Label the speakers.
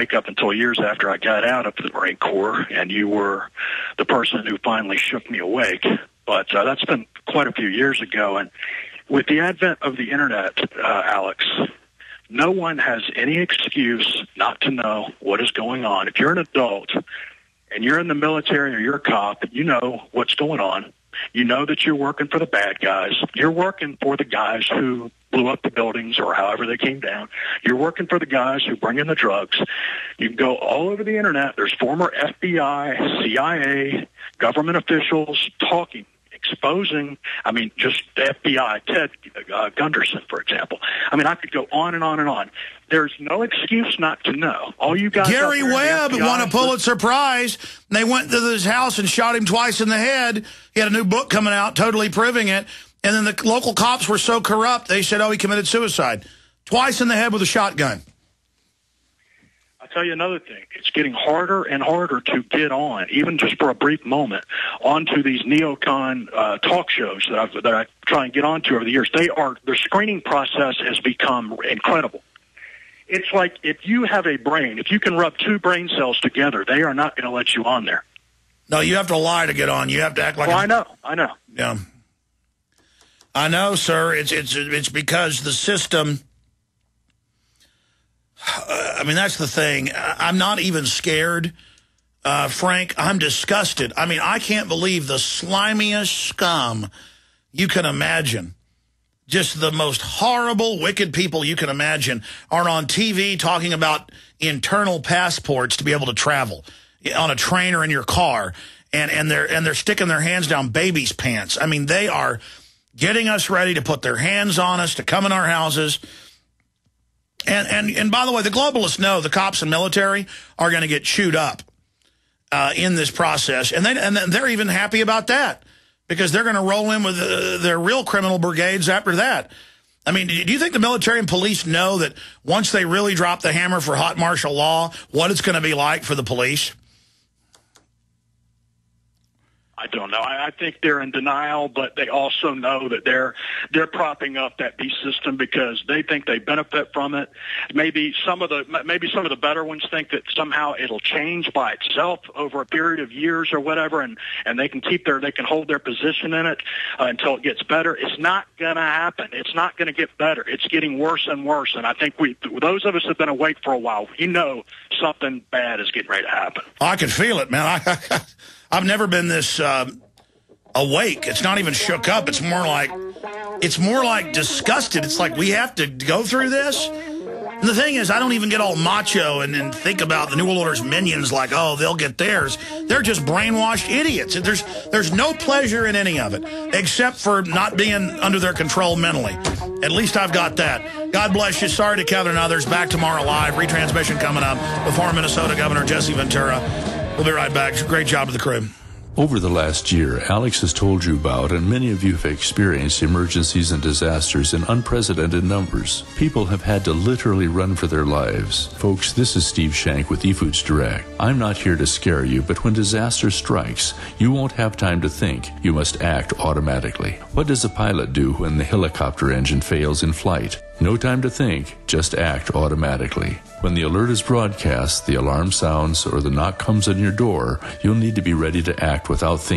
Speaker 1: up until years after I got out of the Marine Corps, and you were the person who finally shook me awake. But that's been quite a few years ago. And with the advent of the Internet, Alex, no one has any excuse not to know what is going on. If you're an adult and you're in the military or you're a cop, you know what's going on. You know that you're working for the bad guys. You're working for the guys who blew up the buildings or however they came down. You're working for the guys who bring in the drugs. You can go all over the Internet. There's former FBI, CIA, government officials talking, exposing, just the FBI, Ted Gunderson, for example. I could go on and on and on. There's no excuse not to know. All you guys.
Speaker 2: Gary Webb won a Pulitzer Prize. And they went to his house and shot him twice in the head. He had a new book coming out, totally proving it. And then the local cops were so corrupt, they said, he committed suicide. Twice in the head with a shotgun.
Speaker 1: I'll tell you another thing. It's getting harder and harder to get on, even just for a brief moment, onto these neocon talk shows that I try and get onto over the years. Their screening process has become incredible. It's like if you have a brain, if you can rub two brain cells together, they are not going to let you on there.
Speaker 2: No, you have to lie to get on. You have to act like.
Speaker 1: Well, I know.
Speaker 2: Yeah, I know, sir. It's because the system. That's the thing. I'm not even scared, Frank. I'm disgusted. I can't believe the slimiest scum you can imagine. Just the most horrible, wicked people you can imagine are on TV talking about internal passports to be able to travel on a train or in your car, and they're sticking their hands down babies' pants. They are getting us ready to put their hands on us, to come in our houses. And by the way, the globalists know the cops and military are going to get chewed up in this process, and they're even happy about that, because they're going to roll in with their real criminal brigades after that. Do you think the military and police know that once they really drop the hammer for hot martial law, what it's going to be like for the police?
Speaker 1: I don't know. I think they're in denial, but they also know that they're propping up that beast system because they think they benefit from it. Maybe some of the better ones think that somehow it'll change by itself over a period of years or whatever, and they can hold their position in it until it gets better. It's not going to happen. It's not going to get better. It's getting worse and worse. And I think those of us who've been awake for a while, we know something bad is getting ready to happen.
Speaker 2: I can feel it, man. I've never been this awake. It's not even shook up. It's more like disgusted. It's like we have to go through this. And the thing is, I don't even get all macho and think about the New World Order's minions like, they'll get theirs. They're just brainwashed idiots. There's no pleasure in any of it, except for not being under their control mentally. At least I've got that. God bless you. Sorry to Catherine and others. Back tomorrow live. Retransmission coming up. The former Minnesota Governor Jesse Ventura. We'll be right back. Great job to the crew.
Speaker 3: Over the last year, Alex has told you about, and many of you have experienced, emergencies and disasters in unprecedented numbers. People have had to literally run for their lives. Folks, this is Steve Shank with eFoods Direct. I'm not here to scare you, but when disaster strikes, you won't have time to think. You must act automatically. What does a pilot do when the helicopter engine fails in flight? No time to think, just act automatically. When the alert is broadcast, the alarm sounds, or the knock comes on your door, you'll need to be ready to act without thinking.